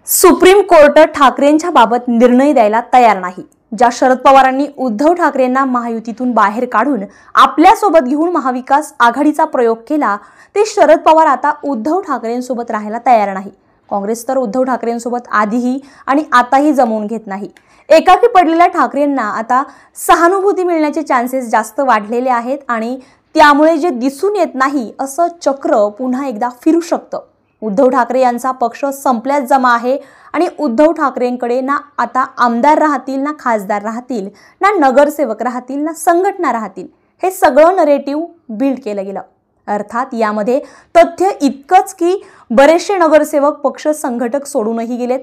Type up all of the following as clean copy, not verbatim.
Supreme court ठाकरेंच्या बाबत निर्णय द्यायला तयार नाही। ज्या शरद पवारांनी उद्धव ठाकरेंना महायुतीतून बाहेर काढून आपल्या सोबत घेऊन महाविकास आघाडीचा प्रयोग केला, ते शरद पवार आता उद्धव ठाकरेंसोबत राहायला तयार नाही। काँग्रेस तर उद्धव ठाकरेंसोबत आधीही आणि आताही जमवून घेत नाही। एकाकी पडलेल्या ठाकरेंना आता सहानुभूती मिळण्याचे चान्सेस जास्त वाढलेले आहेत आणि त्यामुळे जे दिसून येत नाही असं चक्र पुन्हा एकदा फिरू शकतं। उद्धव ठाकरे यांचा पक्ष संपल्यात जमा आहे आणि उद्धव ठाकरेंकडे ना आता आमदार राहतील, ना खासदार राहतील, ना नगरसेवक राहतील, ना संघटना राहतील। हे सगळं नरेटिव्ह बिल्ड केलं गेलं। अर्थात यामध्ये तथ्य इतकंच की बरेचसे नगरसेवक पक्ष संघटक सोडूनही गेलेत,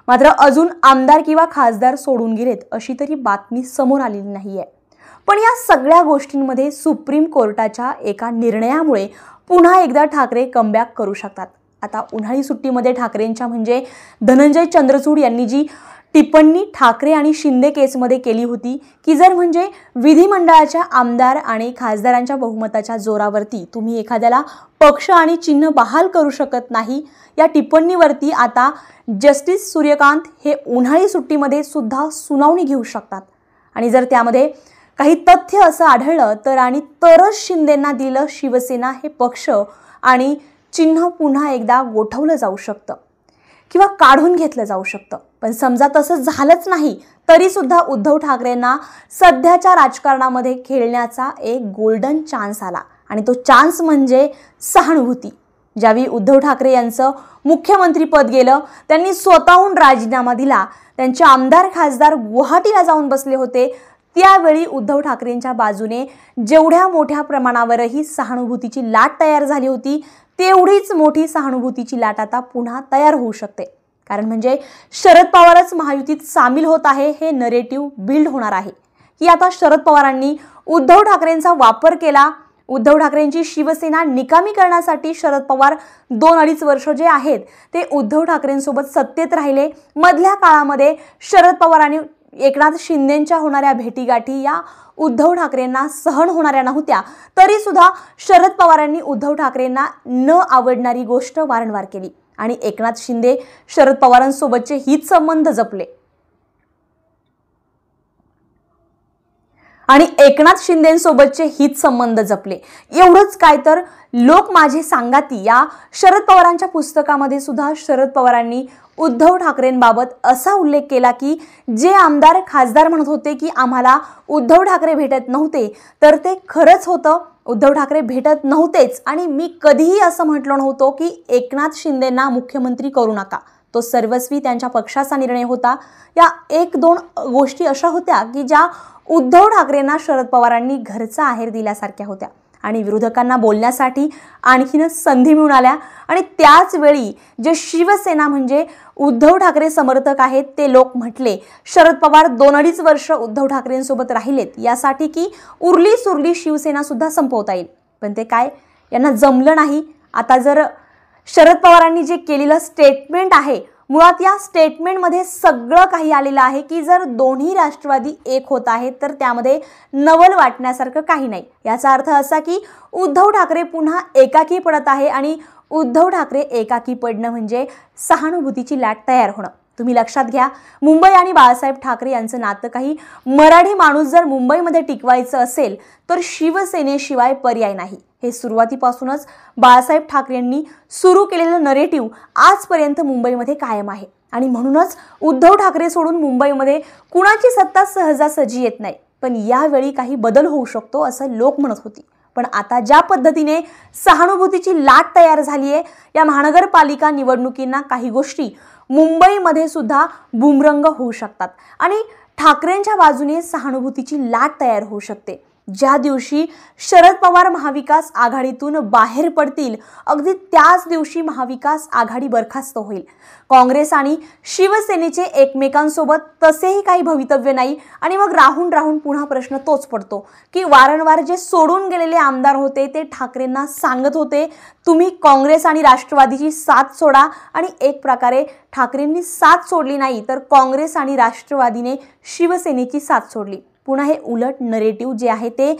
मात्र अजून आमदार किंवा खासदार सोडून गेलेत अशी तरी बातमी समोर आलेली नाहीये। पण या सगळ्या गोष्टींमध्ये सुप्रीम कोर्टाच्या एका निर्णयामुळे पुन्हा एकदा ठाकरे कमबॅक करू शकतात। आता उन्हाळी सुट्टीमध्ये ठाकरेंच्या म्हणजे धनंजय चंद्रचूड यांनी जी टिप्पणी ठाकरे आणि शिंदे केसमध्ये केली होती की जर म्हणजे विधिमंडळाच्या आमदार आणि खासदारांच्या बहुमताच्या जोरावरती तुम्ही एखाद्याला पक्ष आणि चिन्ह बहाल करू शकत नाही, या टिप्पणीवरती आता जस्टिस सूर्यकांत हे उन्हाळी सुट्टीमध्ये सुद्धा सुनावणी घेऊ शकतात। आणि जर त्यामध्ये काही तथ्य असं आढळलं तर आणि तरच शिंदेंना दिलं शिवसेना हे पक्ष आणि चिन्ह पुन्हा एकदा गोठवलं जाऊ शकतं किंवा काढून घेतलं जाऊ शकतं। पण समजा तसं झालंच नाही तरी सुद्धा उद्धव ठाकरेंना सध्याच्या राजकारणामध्ये खेळण्याचा एक गोल्डन चान्स आला आणि तो चान्स म्हणजे सहानुभूती। ज्यावेळी उद्धव ठाकरे यांचं मुख्यमंत्रीपद गेलं, त्यांनी स्वतःहून राजीनामा दिला, त्यांचे आमदार खासदार गुवाहाटीला जाऊन बसले होते, त्यावेळी उद्धव ठाकरेंच्या बाजूने जेवढ्या मोठ्या प्रमाणावरही सहानुभूतीची लाट तयार झाली होती तेवढीच मोठी सहानुभूतीची लाट आता पुन्हा तयार होऊ शकते। कारण म्हणजे शरद पवारच महायुतीत सामील होत आहे हे नरेटिव्ह बिल्ड होणार आहे की आता शरद पवारांनी उद्धव ठाकरेंचा वापर केला। उद्धव ठाकरेंची शिवसेना निकामी करण्यासाठी शरद पवार 2-2.5 वर्ष जे आहेत ते उद्धव ठाकरेंसोबत सत्तेत राहिले। मधल्या काळामध्ये शरद पवारांनी एकनाथ शिंदेंच्या होणाऱ्या भेटीगाठी या उद्धव ठाकरेंना सहन होणाऱ्या नव्हत्या, तरी सुद्धा शरद पवारांनी उद्धव ठाकरेंना न आवडणारी गोष्ट वारंवार केली आणि एकनाथ शिंदे शरद पवारांसोबतचे हित संबंध जपले आणि एकनाथ शिंदेंसोबतचे हित संबंध जपले। एवढंच काय तर लोक माझे सांगाती या शरद पवारांच्या पुस्तकामध्ये सुद्धा शरद पवारांनी उद्धव ठाकरेंबाबत असा उल्लेख केला की जे आमदार खासदार म्हणत होते की आम्हाला उद्धव ठाकरे भेटत नव्हते तर ते खरंच होतं, उद्धव ठाकरे भेटत नव्हतेच आणि मी कधीही असं म्हटलं नव्हतं की एकनाथ शिंदेंना मुख्यमंत्री करू नका, तो सर्वस्वी त्यांच्या पक्षाचा निर्णय होता। या 1-2 गोष्टी अशा होत्या की ज्या उद्धव ठाकरेंना शरद पवारांनी घरचा आहेर दिल्यासारख्या होत्या आणि विरोधकांना बोलण्यासाठी आणखीनच संधी मिळून आल्या। आणि त्याच वेळी जे शिवसेना म्हणजे उद्धव ठाकरे समर्थक आहेत ते लोक म्हटले शरद पवार 2-2.5 वर्ष उद्धव ठाकरेंसोबत राहिलेत यासाठी की उरली सुरली शिवसेना सुद्धा संपवता येईल, पण ते काय यांना जमलं नाही। आता जर शरद पवारांनी जे केलेलं स्टेटमेंट आहे, मुळात या स्टेटमेंटमध्ये सगळं काही आलेलं आहे की जर दोन्ही राष्ट्रवादी एक होत आहेत तर त्यामध्ये नवल वाटण्यासारखं काही नाही। याचा अर्थ असा की उद्धव ठाकरे पुन्हा एकाकी पडत आहे आणि उद्धव ठाकरे एकाकी पडणं म्हणजे सहानुभूतीची लाट तयार होणं। तुम्ही लक्षात घ्या, मुंबई आणि बाळासाहेब ठाकरे यांचं नातं काही मराठी माणूस जर मुंबईमध्ये टिकवायचं असेल तर शिवसेनेशिवाय पर्याय नाही। हे सुरुवातीपासूनच बाळासाहेब ठाकरेंनी सुरू केलेलं नरेटिव्ह आजपर्यंत मुंबईमध्ये कायम आहे आणि म्हणूनच उद्धव ठाकरे सोडून मुंबईमध्ये कुणाची सत्ता सहजासहजी येत नाही। पण यावेळी काही बदल होऊ शकतो असं लोक म्हणत होते, पण आता ज्या पद्धतीने सहानुभूतीची लाट तयार झाली आहे, या महानगरपालिका निवडणुकींना काही गोष्टी मुंबईमध्ये सुद्धा बुमरंग होऊ शकतात आणि ठाकरेंच्या बाजूने सहानुभूतीची लाट तयार होऊ शकते। ज्या दिवशी शरद पवार महाविकास आघाडीतून बाहेर पडतील अगदी त्याच दिवशी महाविकास आघाडी बरखास्त होईल। काँग्रेस आणि शिवसेनेचे एकमेकांसोबत तसेही काही भवितव्य नाही आणि मग राहून राहून पुन्हा प्रश्न तोच पडतो की वारंवार जे सोडून गेलेले आमदार होते ते ठाकरेंना सांगत होते तुम्ही काँग्रेस आणि राष्ट्रवादीची साथ सोडा आणि एक प्रकारे ठाकरेंनी साथ सोडली नाही तर काँग्रेस आणि राष्ट्रवादीने शिवसेनेची साथ सोडली। पुन्हा हे उलट नरेटिव्ह जे आहे ते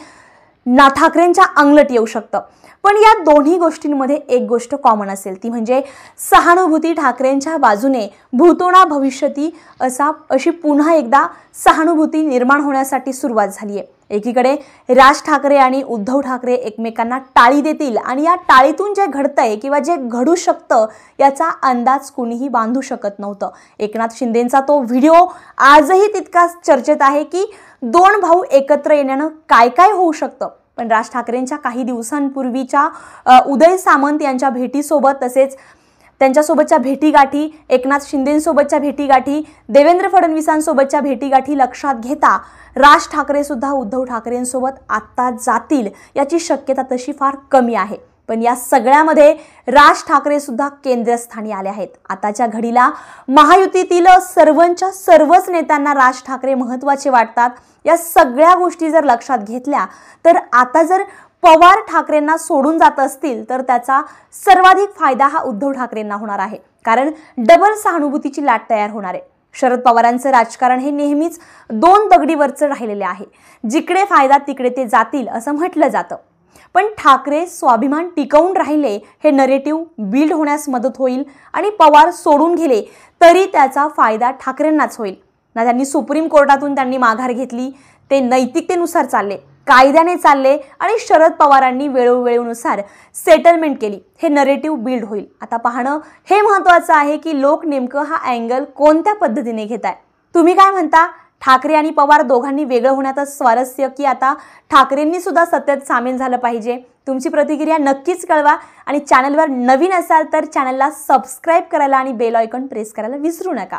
ठाकरेंच्या अंगलट येऊ शकतं। पण या दोन्ही गोष्टींमध्ये एक गोष्ट कॉमन असेल, ती म्हणजे सहानुभूती ठाकरेंच्या बाजूने भूतोना भविष्यती अशी पुन्हा एकदा सहानुभूती निर्माण होण्यासाठी सुरुवात झाली आहे। एकीकडे राज ठाकरे आणि उद्धव ठाकरे एकमेकांना टाळी देतील आणि या टाळीतून जे घडतंय किंवा जे घडू शकतं याचा अंदाज कुणीही बांधू शकत नव्हतं। एकनाथ शिंदेंचा तो व्हिडिओ आजही तितकाच चर्चेत आहे की दोन भाऊ एकत्र येण्यानं काय काय होऊ शकतं। पण राज ठाकरेंच्या काही दिवसांपूर्वीच्या उदय सामंत यांच्या भेटीसोबत, तसेच त्यांच्यासोबतच्या भेटीगाठी, एकनाथ शिंदेंसोबतच्या भेटीगाठी, देवेंद्र फडणवीसांसोबतच्या भेटीगाठी लक्षात घेता राज ठाकरे सुद्धा उद्धव ठाकरेंसोबत आता जातील याची शक्यता तशी फार कमी आहे। पण या सगळ्यामध्ये राज ठाकरे सुद्धा केंद्रस्थानी आले आहेत। आताच्या घडीला महायुतीतील सर्वच नेत्यांना राज ठाकरे महत्त्वाचे वाटतात। या सगळ्या गोष्टी जर लक्षात घेतल्या तर आता जर पवार ठाकरेंना सोडून जात असतील तर त्याचा सर्वाधिक फायदा हा उद्धव ठाकरेंना होणार आहे, कारण डबल सहानुभूतीची लाट तयार होणार आहे। शरद पवारांचं राजकारण हे नेहमीच दोन दगडीवरचं राहिलेले आहे, जिकडे फायदा तिकडे ते जातील असं म्हटलं जातं। पण ठाकरे स्वाभिमान टिकवून राहिले हे नरेटिव्ह बिल्ड होण्यास मदत होईल आणि पवार सोडून गेले तरी त्याचा फायदा ठाकरेंनाच होईल ना। त्यांनी सुप्रीम कोर्टातून त्यांनी माघार घेतली, ते नैतिकतेनुसार चालले, कायद्याने चालले आणि शरद पवारांनी वेळोवेळीनुसार सेटलमेंट केली, हे नरेटिव्ह बिल्ड होईल। आता पाहणं हे महत्त्वाचं आहे की लोक नेमकं हा अँगल कोणत्या पद्धतीने घेताय। तुम्ही काय म्हणता? ठाकरे आणि पवार दोघांनी वेगळं होण्यातच स्वारस्य की आता ठाकरेंनी सुद्धा सत्तेत सामील झालं पाहिजे? तुमची प्रतिक्रिया नक्कीच कळवा आणि चॅनलवर नवीन असाल तर चॅनलला सबस्क्राईब करायला आणि बेल आयकॉन प्रेस करायला विसरू नका।